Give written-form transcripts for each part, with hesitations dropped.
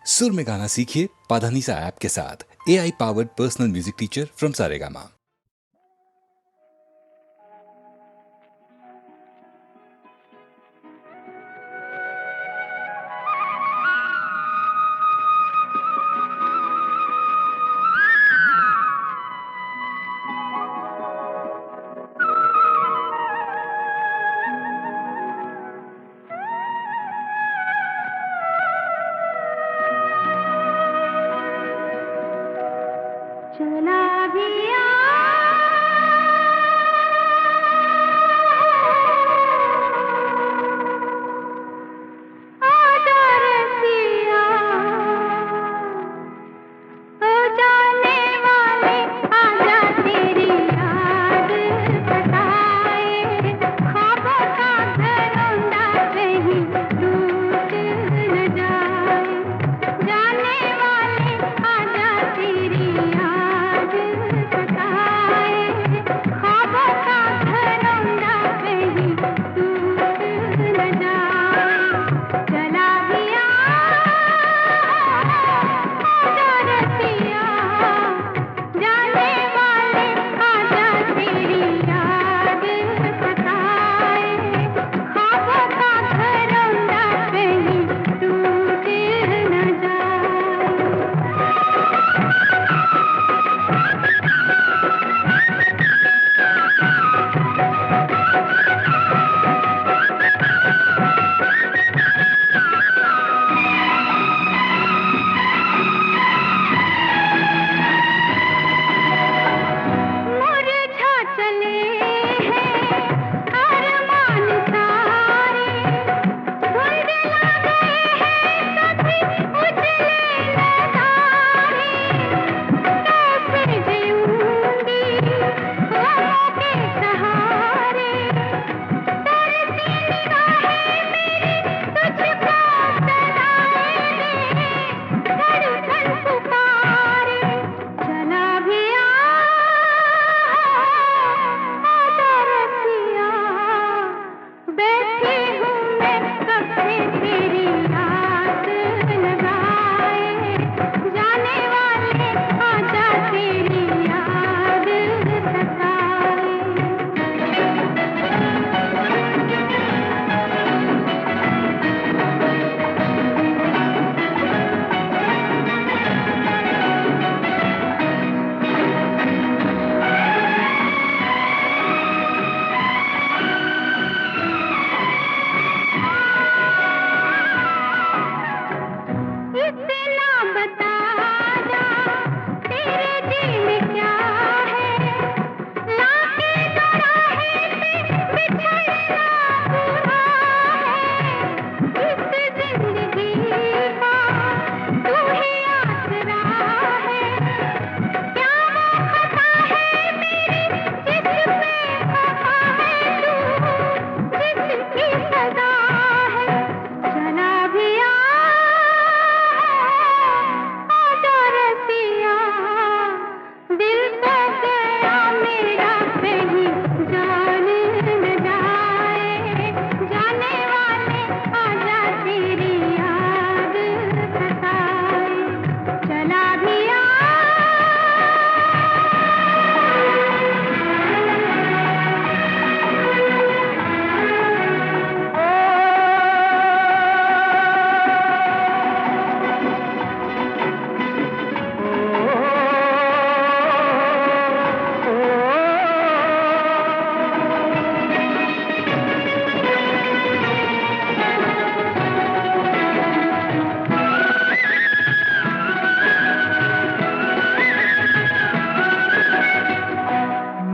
सुर में गाना सीखिए पाधानीसा ऐप के साथ। AI powered personal music teacher from Saregama. चला गया आजा रसिया, ओ जाने वाले आजा तेरी याद सताए, ख्वाबों का घरौंदा कहीं टूट न जाए। जाने वाले आजा तेरी याद सताए, ख्वाबों का घरौंदा कहीं टूट न जाए। चला गया आजा रसिया, जाने वाले आजा तेरी याद सताए, ख्वाबों का घरौंदा कहीं टूट न जाए। मुरझा चले हैं अरमान सारे, धुंधला गए हैं कभी उजले नजारे। कैसे जीऊंगी गमों के सहारे, तरसी निगाहें मेरी तुझको सताए, धड़कन पुकारे। चला गया आजा रसिया, बैठी हूँ मैं कब से तेरी याद लगाए। जाने वाले आजा तेरी याद सताए। इतना बता जा तेरे दिल में क्या है, लाके दोराहे पे बिछड़ना बुरा है। इस जिंदगी का तू ही आसरा है, क्या वो खता है मेरी जिस पे खफा है तू, जिसकी सजा है। चला गया आजा रसिया, दिल तो गया मेरा कहीं जान न जाए। जाने वाले आजा तेरी याद सताए। चला गया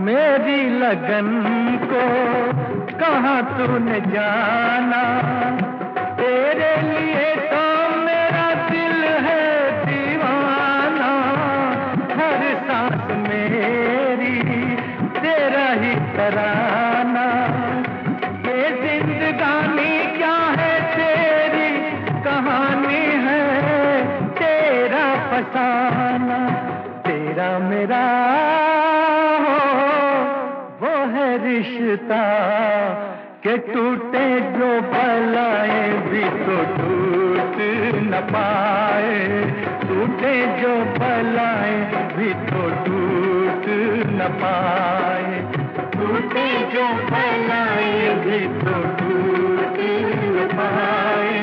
मेरी लगन को कहाँ तूने जाना, तेरे लिए तो मेरा दिल है दीवाना। हर सांस मेरी तेरा ही तराना, ये जिंदगानी क्या है तेरी कहानी है, तेरा फसाना। तेरा मेरा वो है रिश्ता के टूटे जो भलाए भी तो टूट न पाए, टूटे जो बलाएं भी तो टूट न पाए, टूटे जो बलाएं भी तो टूट न पाए,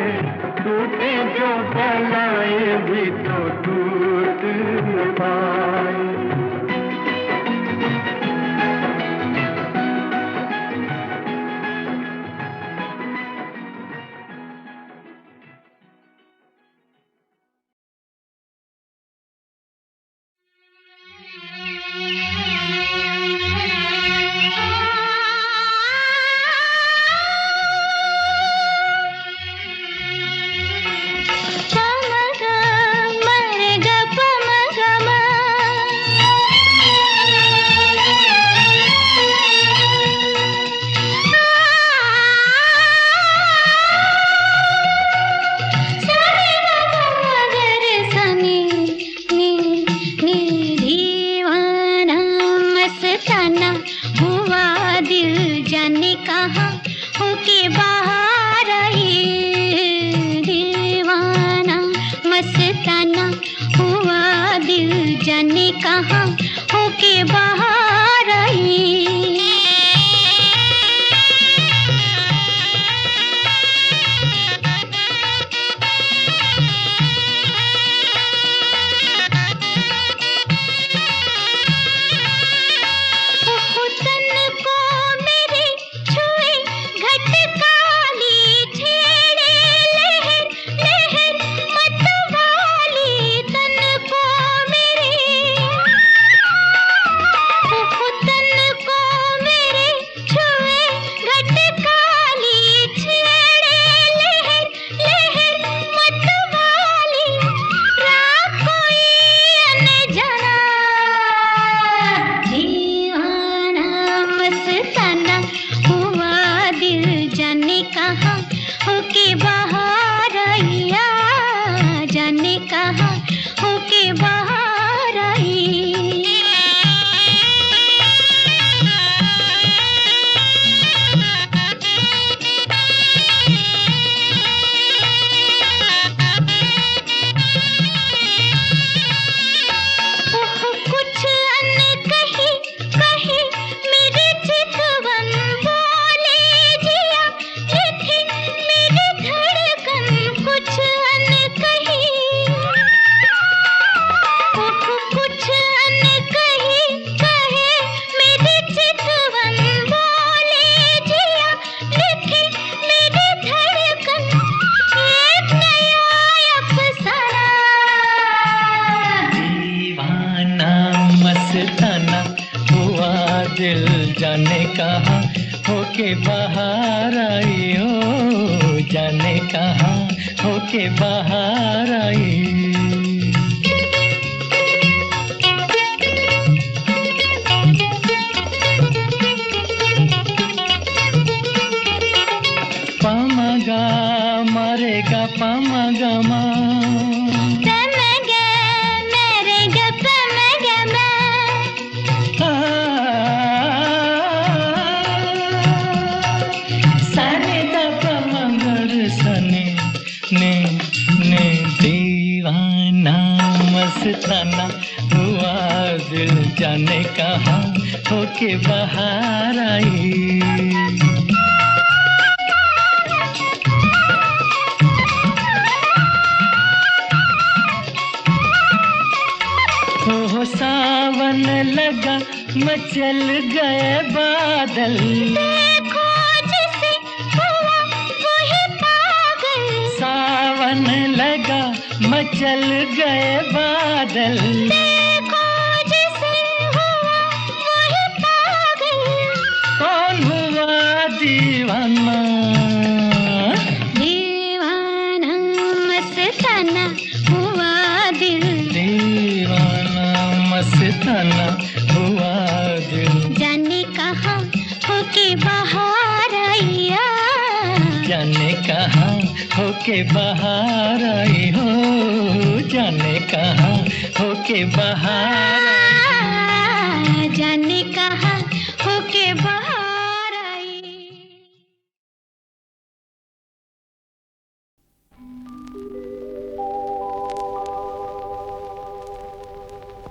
टूटे जो बलाएं भी तो टूट न पाए।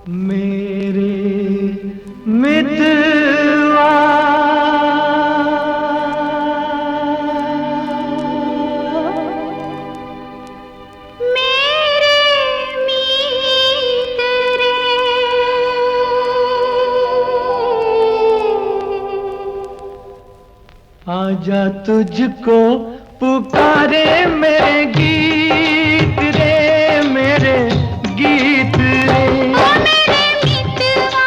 मेरे मितवा मेरे मीत रे आजा तुझको पुकारे मेरे गीत रे मेरे गीत रे ओ मेरे मितवा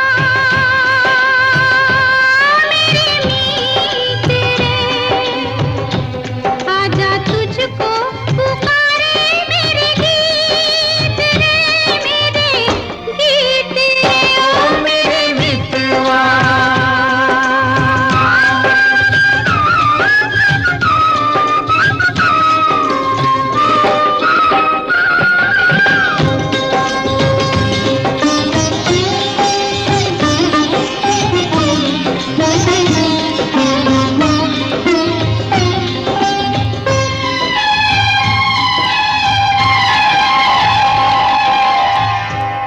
मेरे मीत रे आजा तुझको पुकारे मेरे गीत रे मेरे गीत रे ओ मेरे मितवा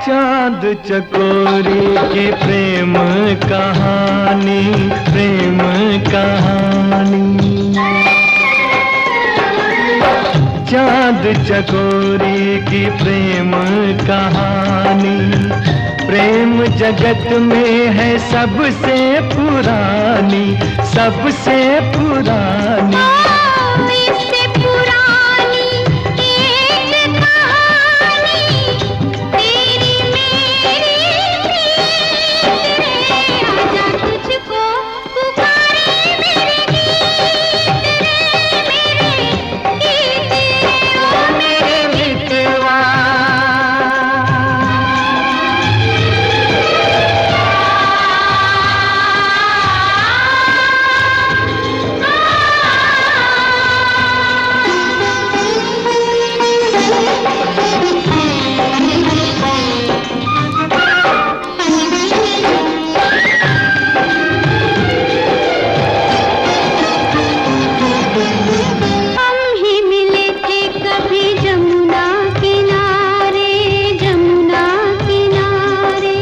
चांद चकोरी की प्रेम कहानी प्रेम कहानी चांद चकोरी की प्रेम कहानी प्रेम जगत में है सबसे पुरानी सबसे पुरानी इससे पुरानी एक कहानी तेरी मेरी प्रीत रे आजा तुझको पुकारे मेरे गीत रे मेरे गीत रे ओ मेरे मितवा हम ही मिले थे कभी जमुना किनारे जमुना किनारे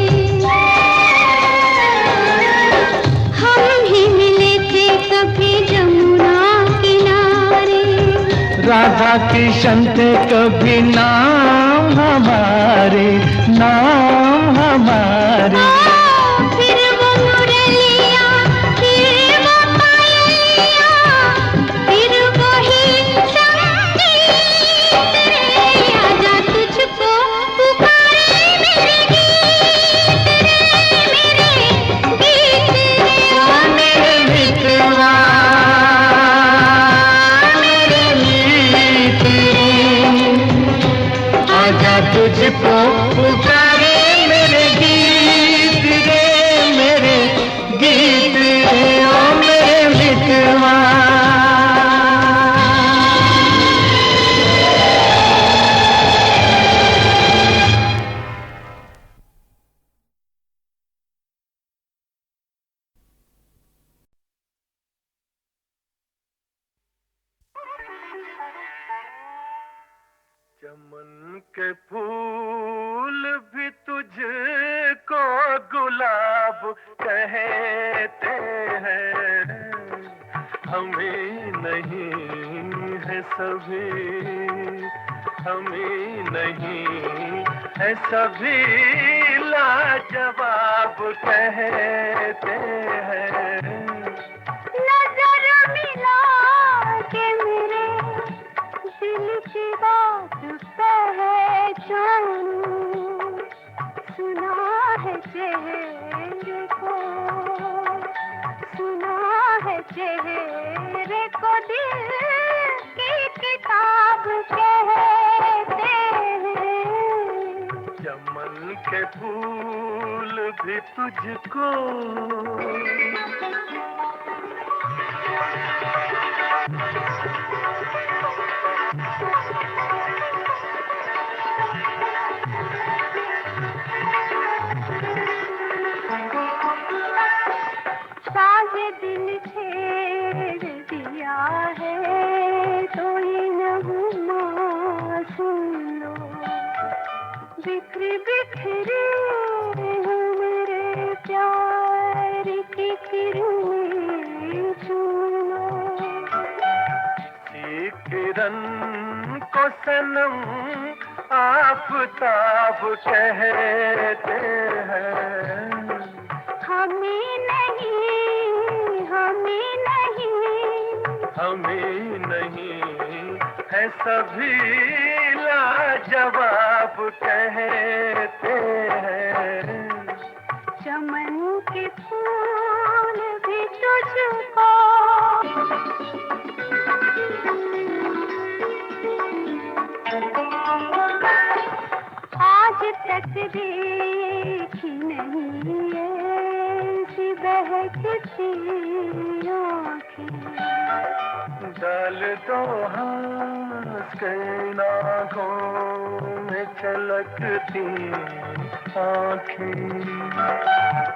हम ही मिले थे कभी जमुना किनारे राधा कृष्ण थे कभी नाम हमारे नाम हमारे फिर वो मुरलिया फिर वो पायलिया फिर वही संगीत रे आजा तुझको पुकारे मेरे गीत रे मेरे गीत रे ओ मेरे मितवा मेरे मीत रे आजा तुझको पुकारे मेरे गीत रे मेरे गीत रे ओ मेरे मितवा चमन के फूल भी तुझको गुलाब कहते हैं हमें नहीं है सभी हमें नहीं है सभी लाजवाब कहते हैं नजर मिला के मेरे दिल की बात पहचानूं सुना है चेहरे को सुना है चेहरे को दिल की किताब कहते हैं चमन के फूल भी तुझको साजे दिल छेड़ दिया है तो ये नगमा सुन लो बिखरी बिखरी लगन को सनम आफताब कहते हैं। हमें नहीं, हमें नहीं है सभी लाजवाब कहते हैं। चमन के फूल भी तुझको आज तक देखी नहीं ऐसी बहकती आँखें। डाल दो हाथ के आँखों में छलकती आँखें।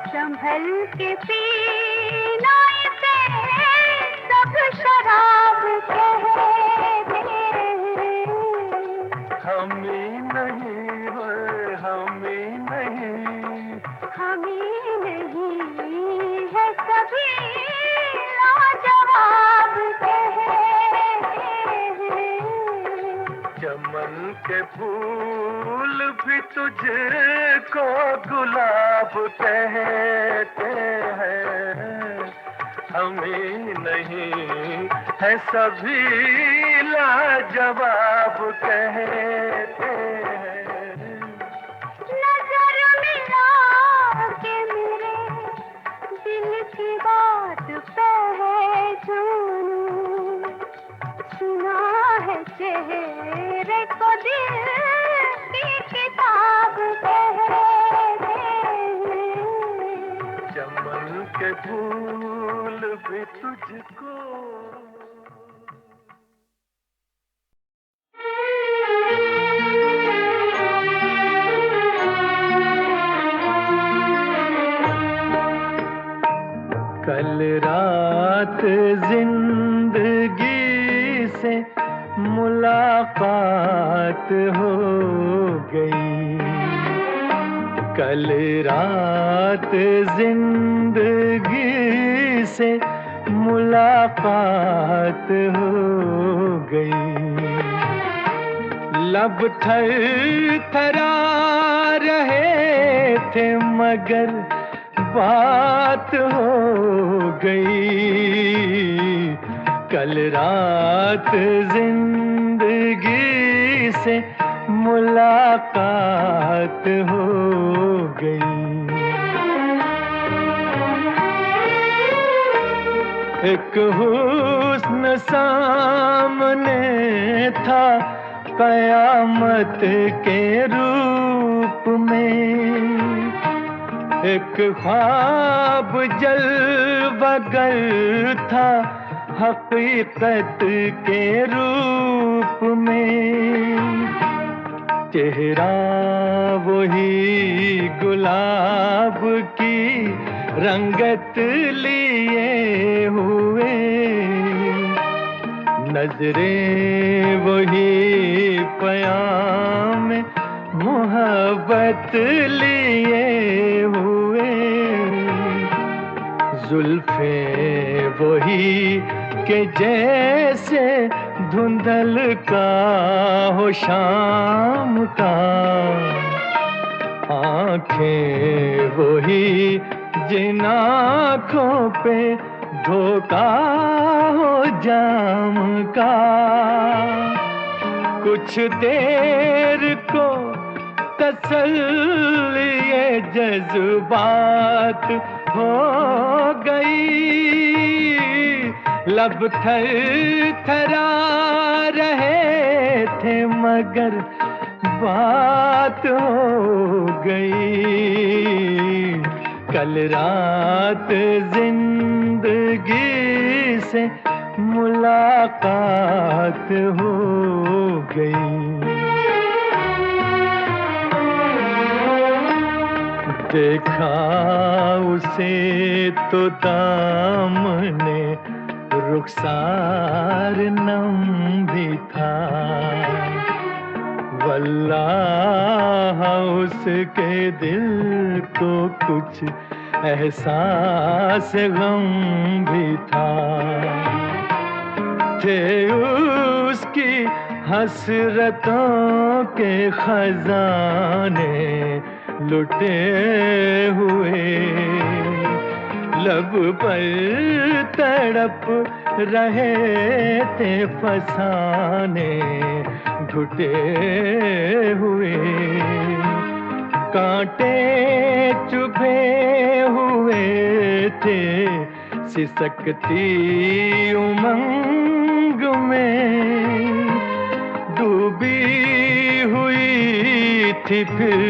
संभल के पीना इसे सब शराब कहते हैं। हमें नहीं है, हमें नहीं, हमें नहीं है सभी लाजवाब कहते हैं। चमन के फूल भी तुझको गुलाब कहते हैं। हमें नहीं है सभी लाजवाब कहते हैं। नजर मिला के मेरे दिल की बात पहचानूं। सुना है चेहरे को दिल की किताब कहते हैं। चमन के फूल भी तुझको कल रात जिंदगी से मुलाकात हो गई। कल रात जिंदगी से मुलाकात हो गई। लब थरथरा रहे थे मगर बात हो गई। कल रात जिंदगी से मुलाकात हो गई। एक हुस्न सामने था कयामत के रूप में। एक ख्वाब जलवगर था हकीकत के रूप में। चेहरा वही गुलाब की रंगत लिए हुए। नजरें वही पयाम मोहब्बत लिए हुए। जुल्फे वही के जैसे धुंधल का हो शाम का। आँखें वही जिन आँखों पे धोखा हो जाम का। कुछ देर को तसल्ली ये जज्बात हो गई। लब थरथरा रहे थे मगर बात हो गई। कल रात जिंदगी से मुलाकात हो गई। देखा उसे तो दामने रुखसार नम भी था। वल्लाह उसके दिल को कुछ एहसास गम भी था। थे उसकी हसरतों के खजाने लुटे हुए, लब पर तड़प रहे थे फसाने घुटे हुए। कांटे चुभे हुए थे सिसकती उमंग में, डूबी हुई थी फिर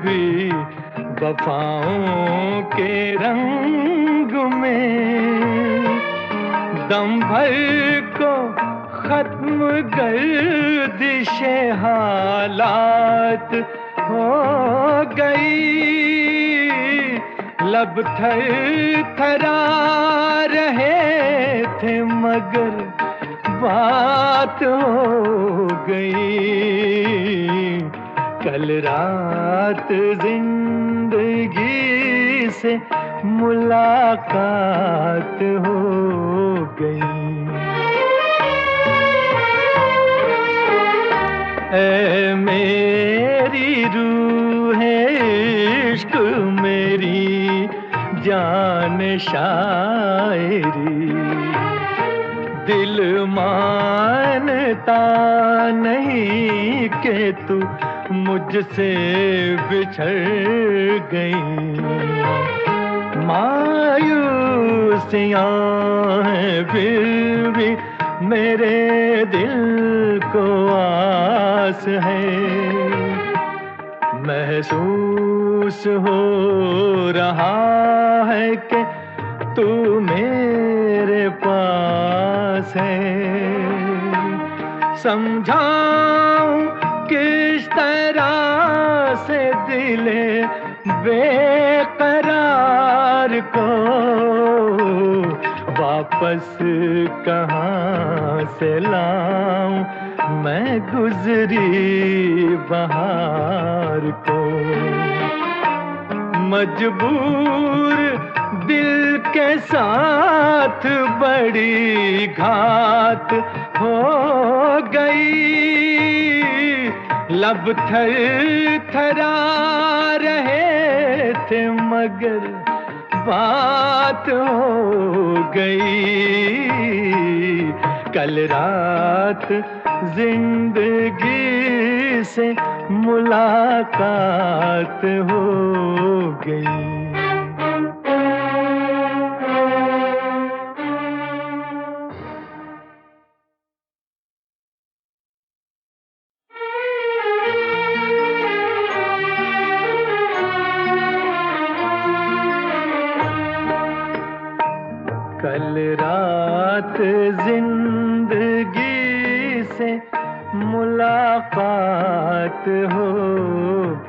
भी वफाओं के रंग में। दम भर को खत्म गर्दिशे हालात हो गई, लब थर थरा रहे थे मगर बात हो गई। कल रात जिंदगी से मुलाकात हो गई। ऐ मेरी रूह इश्क मेरी जान शायरी, दिल मानता नहीं कि तू मुझसे बिछड़ गई। मायूसियाँ हैं फिर भी मेरे दिल को आस है, महसूस हो रहा है कि तू मेरे पास है। समझाऊं किस तरह से दिले बेकरार को, वापस कहाँ से लाऊं मैं गुजरी बहार को। मजबूर दिल के साथ बड़ी घात हो गई, लब थर थरा रहे थे मगर बात हो गई। कल रात जिंदगी से मुलाकात हो गई। कल रात जिंदगी से मुलाकात हो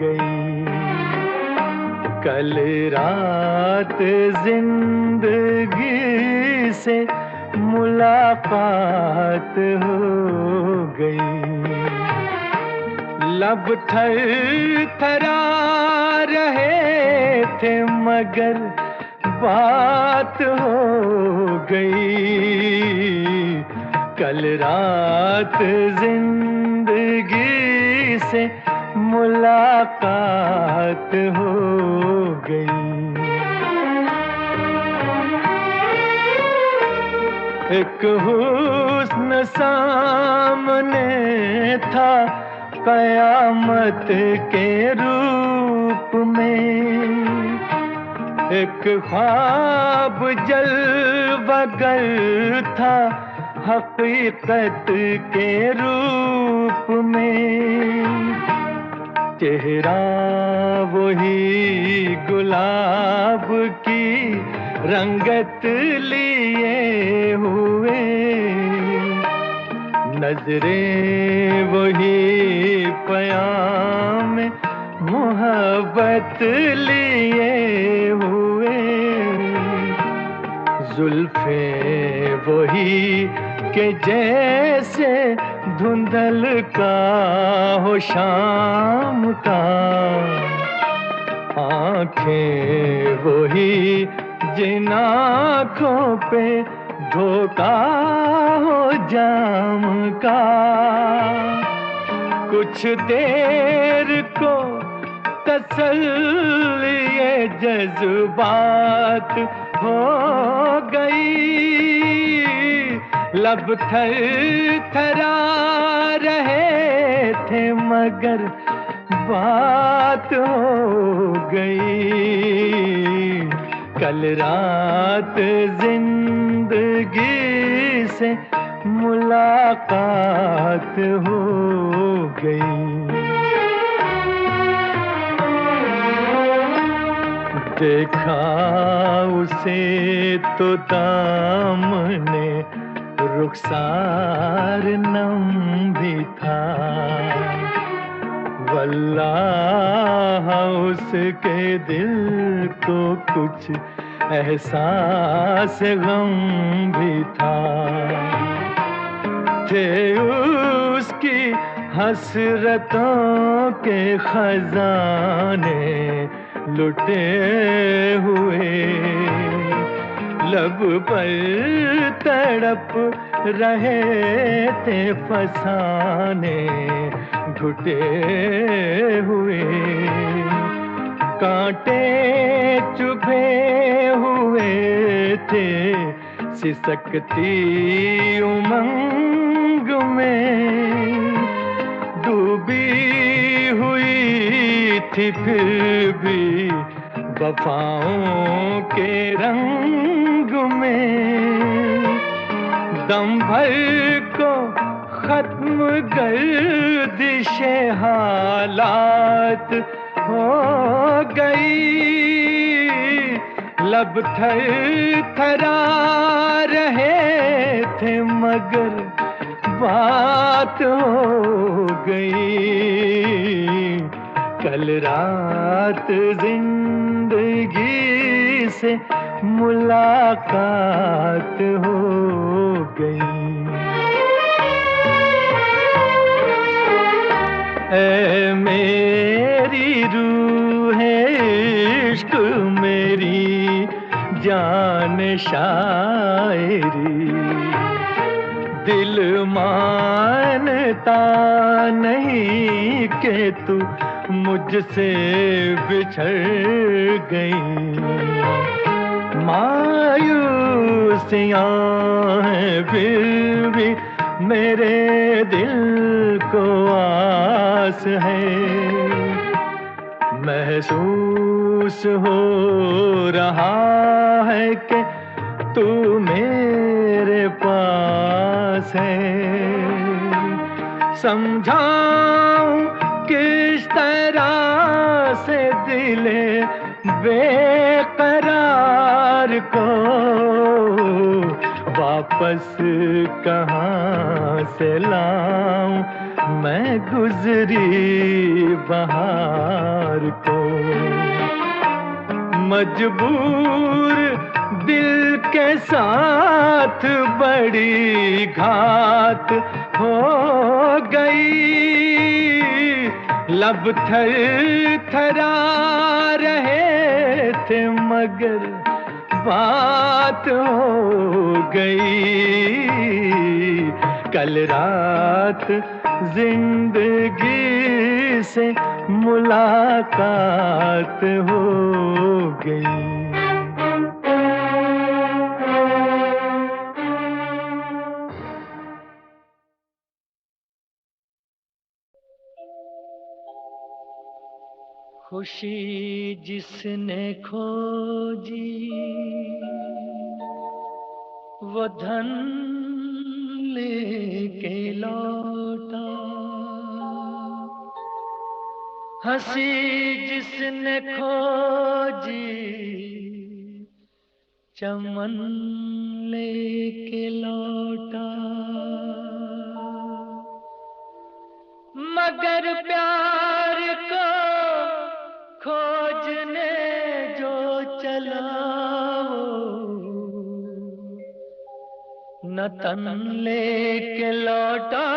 गई। कल रात जिंदगी से मुलाकात हो गई। लब थर थरा रहे थे मगर बात हो गई। कल रात जिंदगी से मुलाकात हो गई। एक हुस्न सामने था कयामत के रूप में, एक ख्वाब जलवगर था हकीकत के रूप में। चेहरा वही गुलाब की रंगत लिए हुए, नजरें वही पयाम मोहब्बत लिए हुए। जुल्फे वही के जैसे धुंधल का हो शाम का, आंखें वही जिन आँखों पे धोखा हो जाम का। कुछ देर को तसल्ली ये जज्बात हो गई। लब थर थरा रहे थे मगर बात हो गई। कल रात जिंदगी से मुलाकात हो गई। देखा उसे तो दामने रुखसार नम भी था। वल्लाह उसके दिल को कुछ एहसास गम भी था। थे उसकी हसरतों के खजाने लुटे हुए। लब पर तड़प रहे थे फसाने घुटे हुए। कांटे चुभे हुए थे सिसकती उमंग में। डूबी हुई थी फिर भी वफाओं के रंग में। दम भर को खत्म गर्दिशे हालात हो गई। लब थर थरा रहे थे मगर बात हो गई। कल रात जिंदगी से मुलाकात हो गई। ऐ मेरी रूह इश्क मेरी जान शायरी। दिल मानता नहीं कि तू मुझसे बिछड़ गई। मायूसियाँ हैं फिर भी मेरे दिल को आस है। महसूस हो रहा है कि तू मेरे पास है। समझाऊं किस तरह से दिले बेकरार को। वापस कहाँ से लाऊं मैं गुजरी बहार को। मजबूर दिल के साथ बड़ी घात हो गई। लब थर थरा रहे थे मगर बात हो गई। कल रात जिंदगी से मुलाकात हो गई। खुशी जिसने खोजी वो धन लेके लौटा। हंसी जिसने खोजी चमन लेके लौटा। मगर प्यार को खोजने जो चला न तन लेके लौटा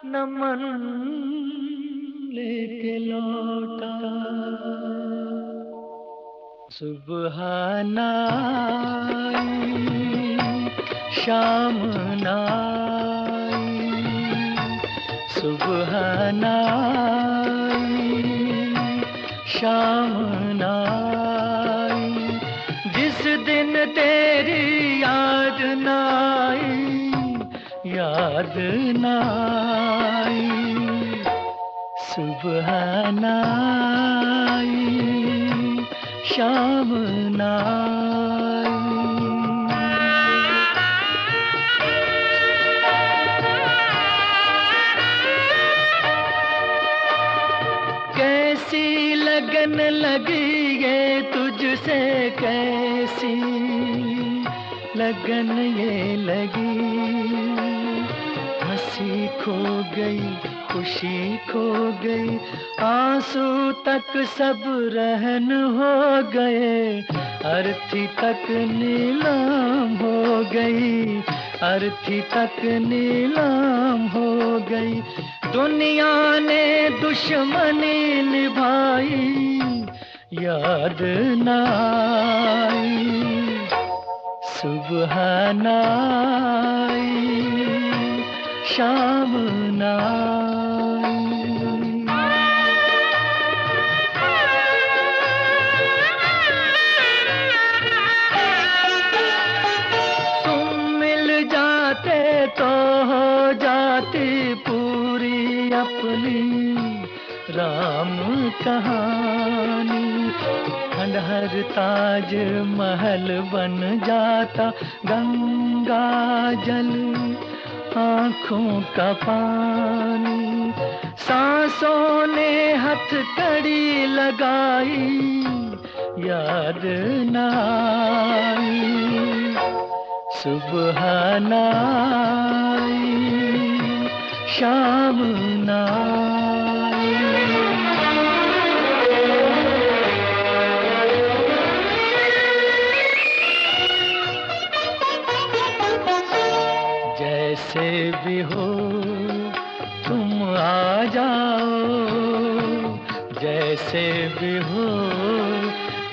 न मन लेके लौटा। सुबह आई शाम नाई, सुबह नाई, शाम नाई, जिस दिन तेरी याद नाई, याद नाई, सुबह नाई, शाम नाई। कैसी लगन लगी ये तुझसे, कैसी लगन ये लगी, हंसी खो गई, खुशी खो गई, आंसू तक सब रहन हो गए, अर्थी तक नीलाम हो गई, अर्थी तक नीलाम हो गई। दुनिया ने दुश्मनी निभाई, याद नाई, सुबह नाई, शाम नाई। तुम मिल जाते तो हो जाती पूरी अपनी राम कहानी, खंडहर ताज महल बन जाता, गंगा जल आँखों का पानी, सांसों ने हथकड़ी लगाई, याद नाई, सुबह नाई, शाम नाई। जैसे भी हो तुम आ जाओ, जैसे भी हो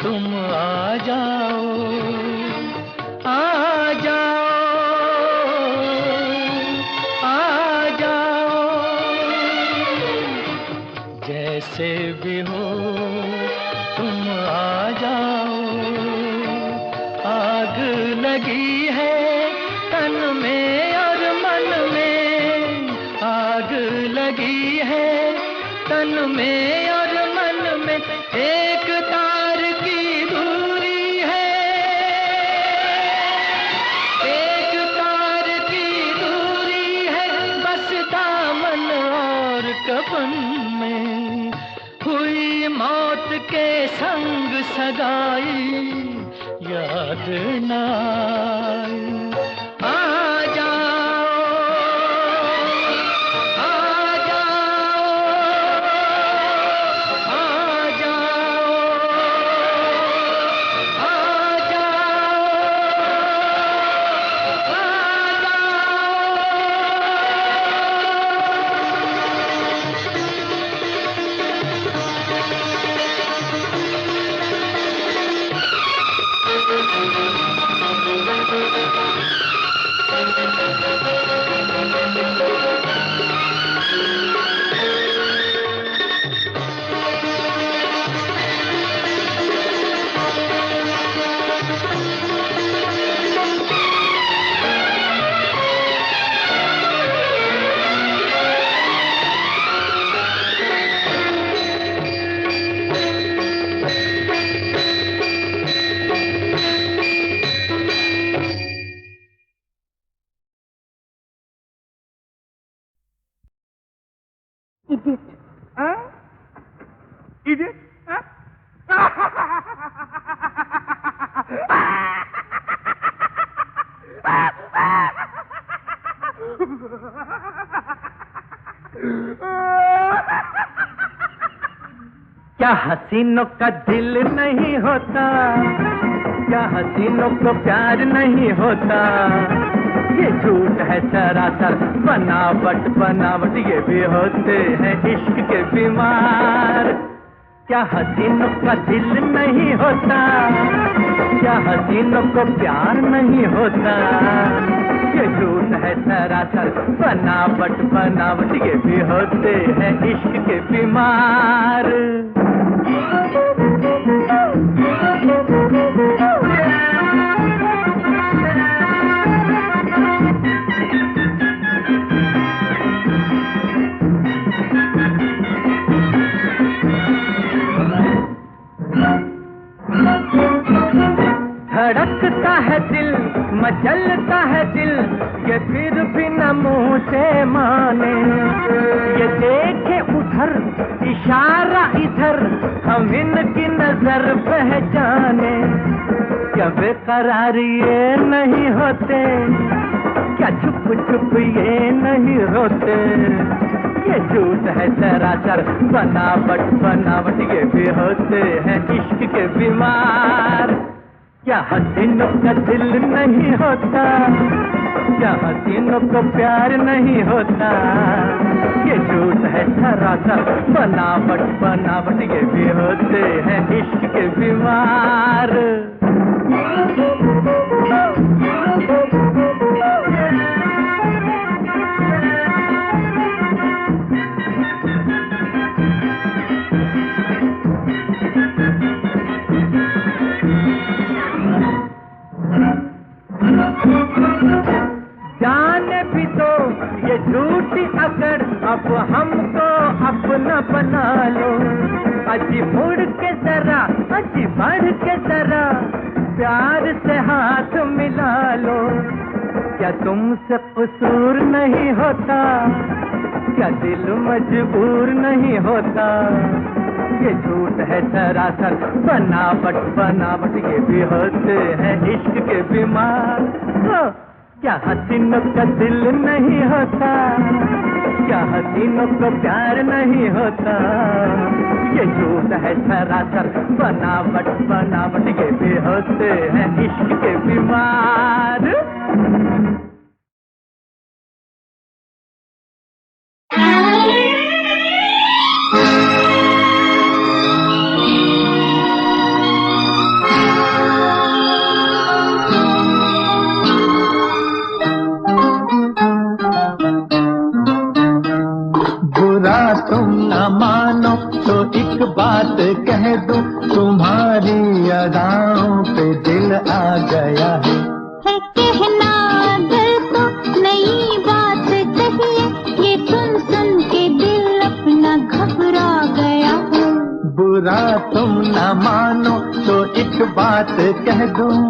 तुम आ जाओ, आ जाओ, आ जाओ, जैसे भी हो तुम आ जाओ, आग लगी है तन में और मन में, आग लगी है तन में और मन में, एक तार की दूरी है, एक तार की दूरी है, बस दामन और कफन में, हुई मौत के संग सगाई, याद नाई, आ जाओ, आ जाओ, आ जाओ, आ जाओ, आ Idiot. Huh? Idiot? Huh? क्या हसीनों का दिल नहीं होता, क्या हसीनों को प्यार नहीं होता, ये झूठ है सरासर, बनावट बनावट, ये भी होते हैं इश्क के बीमार। क्या हसीनों का दिल नहीं होता, क्या हसीनों को प्यार नहीं होता, ये झूठ है सरासर बनावट बनावट, ये भी होते हैं इश्क के बीमार। धड़कता है दिल, मचलता है दिल, ये फिर भी न मुंह से माने। ये देखे उधर, इशारा इधर, हम इनकी नजर पहचाने। क्या बेकरार ये नहीं होते, क्या छुप छुप ये नहीं रोते। ये झूठ है सरासर बनावट बनावट, ये भी होते हैं इश्क के बीमार। क्या हसीनों का दिल नहीं होता, क्या हसीनों को प्यार नहीं होता। ये झूठ है सरासर बनावट बनावट, ये भी होते हैं इश्क के बीमार। जाने भी तो ये झूठी अकड़, अब हमको अपना बना लो। अजी मुड़ के जरा, अजी बढ़ के जरा, प्यार से हाथ मिला लो। क्या तुमसे कसूर नहीं होता, क्या दिल मजबूर नहीं होता। ये झूठ है सरासर बनावट बनावट, ये भी होते हैं इश्क के बीमार। क्या हसीनों का दिल नहीं होता, क्या हसीनों को प्यार नहीं होता। ये झूठ है सरासर बनावट बनावट, ये भी होते हैं इश्क के बीमार। तुम न मानो तो एक बात कह दूं, तुम्हारी अदाओं पे दिल आ गया है। कहना अगर तो नई बात कहिए, ये सुन के दिल अपना घबरा गया है। बुरा तुम न मानो तो एक बात कह दूं,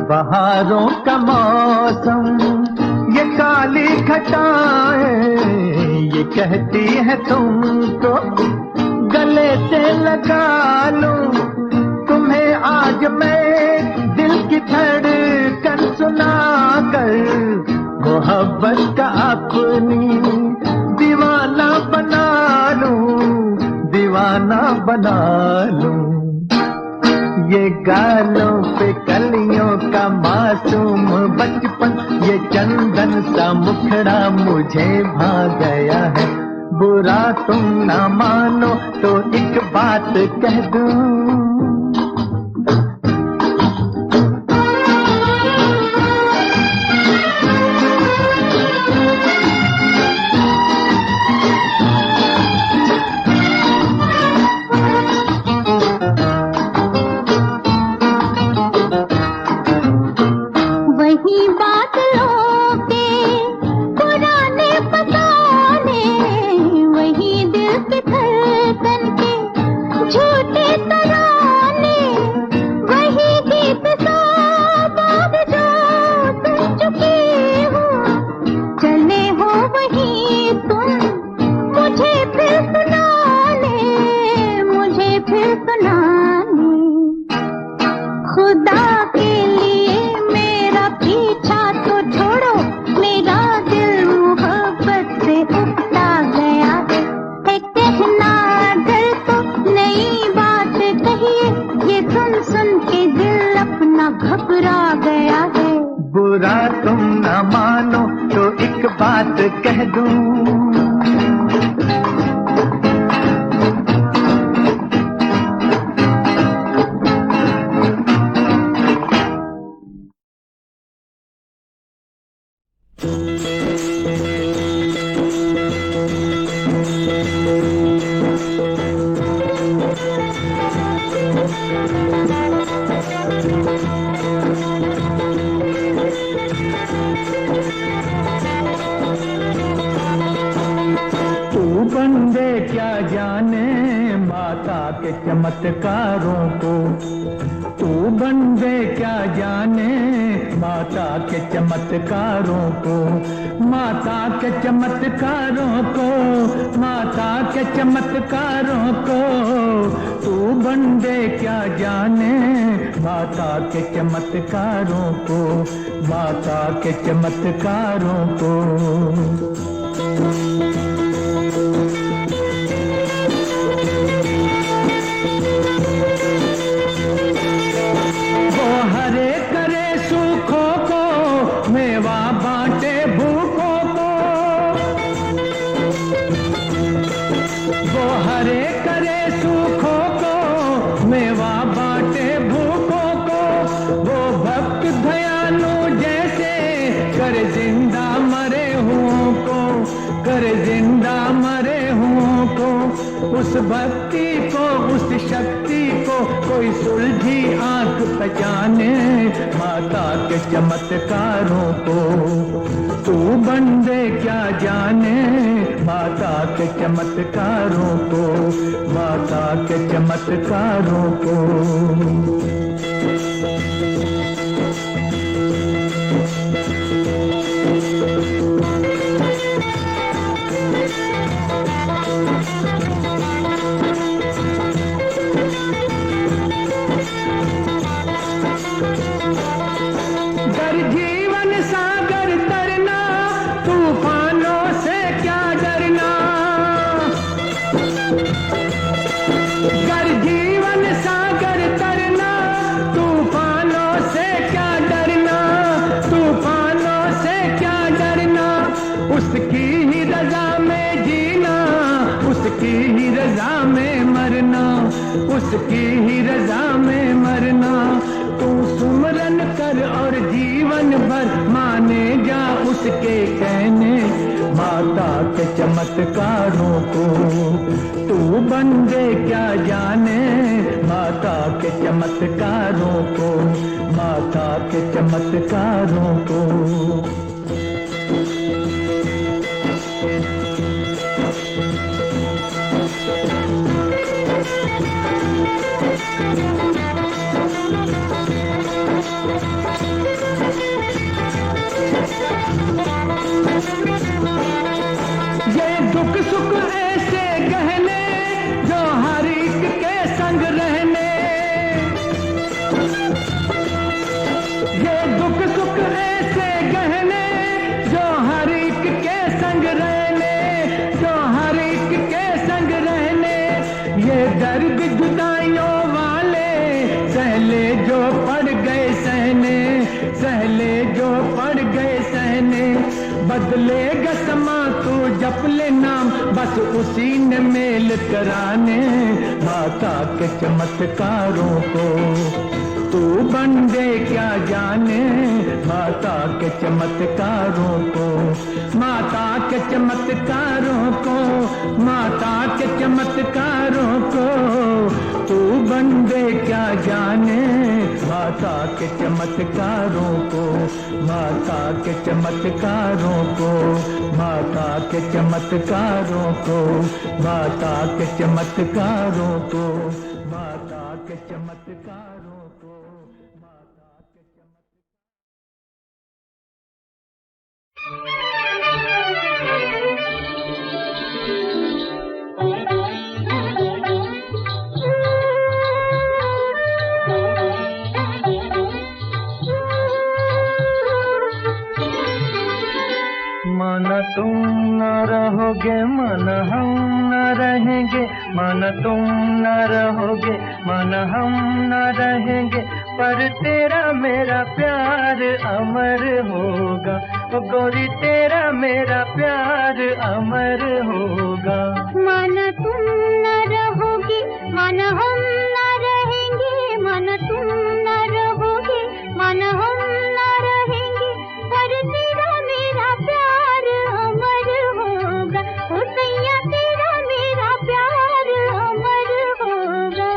बहारों का मौसम, ये काली घटाएं, ये कहती है तुमको गले से लगा लूं। तुम्हें आज मैं दिल की धड़कन सुना कर, मोहब्बत का अपनी दीवाना बना लूं, दीवाना बना लूं। ये गालों पे कलियों का मासूम बचपन, ये चंदन सा मुखड़ा मुझे भा गया है। बुरा तुम न मानो तो एक बात कह दूं, झूठे तराने बात कह दूं। बंदे क्या जाने माता के चमत्कारों को, तू बंदे क्या जाने माता के चमत्कारों को, माता के चमत्कारों को, माता के चमत्कारों को। तू बंदे क्या जाने माता के चमत्कारों को, माता के चमत्कारों को। उस भक्ति को, उस शक्ति को कोई सुलझी आंख पहचाने माता के चमत्कारों को। तू बंदे क्या जाने माता के चमत्कारों को, माता के चमत्कारों को। उसकी ही रजा में जीना, उसकी ही रजा में मरना, उसकी ही रजा में मरना। तू सुमरन कर और जीवन भर माने जा उसके कहने माता के चमत्कारों को। तू बंदे क्या जाने माता के चमत्कारों को, माता के चमत्कारों को। ये दुख सुख ऐसे गहने जो हर एक के संग रहने, ये दुख सुख ऐसे गहने जो हर एक के संग रहने, जो हर एक के संग रहने। ये दर्द जुदाइयों वाले सहले जो पड़ गए सहने, सहले जो पड़ गए सहने। बदलेगा समा तू जप ले नाम, बस उसी ने मेल कराने माता के चमत्कारों को। तू बंदे क्या जाने माता के चमत्कारों को, माता के चमत्कारों को, माता के चमत्कारों को। तू बंदे क्या जाने माता के चमत्कारों को, माता के चमत्कारों को, माता के चमत्कारों को, माता के चमत्कारों को, माता के चमत्कारों को, माता के माना तुम न रहोगे माना हम न रहेंगे, माना तुम न रहोगे, माना हम न रहेंगे, पर तेरा मेरा प्यार अमर होगा। ओ गोरी तेरा मेरा प्यार अमर होगा। माना तुम न रहोगे, माना हम न रहेंगे, माना तुम न रहोगे, माना हम न रहेंगे, पर तेरा मेरा प्यार अमर होगा। ओ सैया तेरा मेरा प्यार अमर होगा।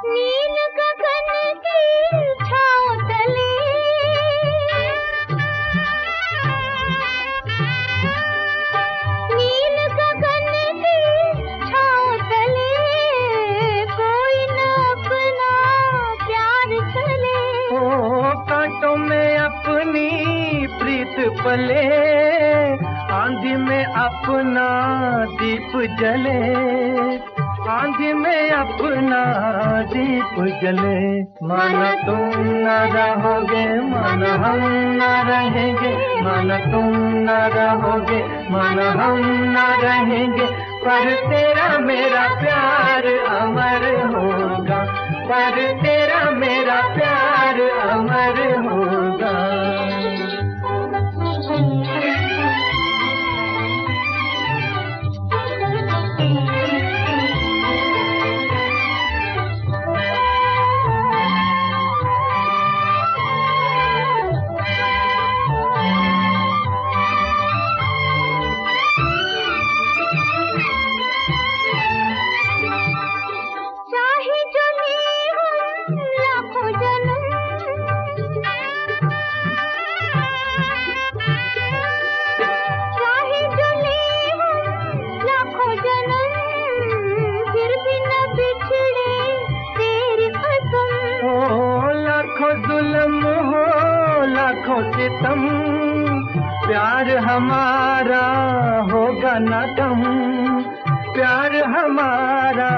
नील गगन की छाँव तले, नील गगन की छाँव तले, कोई न अपना प्यार चले। ओ कांटों में अपनी प्रीत पले, आंधी में अपना दीप जले, आंधी में अपना दीप जले। माना तुम न रहोगे, माना हम न रहेंगे, माना तुम न रहोगे, माना हम न रहेंगे, पर तेरा मेरा प्यार अमर होगा, पर तेरा मेरा प्यार अमर होगा। चाहे जो ले हम लाखों जन्म, चाहे जो ले हम लाखों जन्म, फिर भी न बिछड़े तेरी कसम। ओ लाखों जुल्म हो लाखों सितम, प्यार हमारा होगा न कम, प्यार हमारा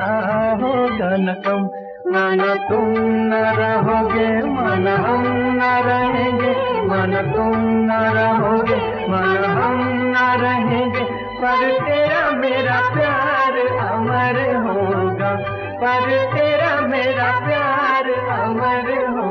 होगा न कम। माना तुम न रहोगे, माना हम न रहेंगे, माना तुम न रहोगे, माना हम न रहेंगे, पर तेरा मेरा प्यार अमर होगा, पर तेरा मेरा प्यार अमर होगा।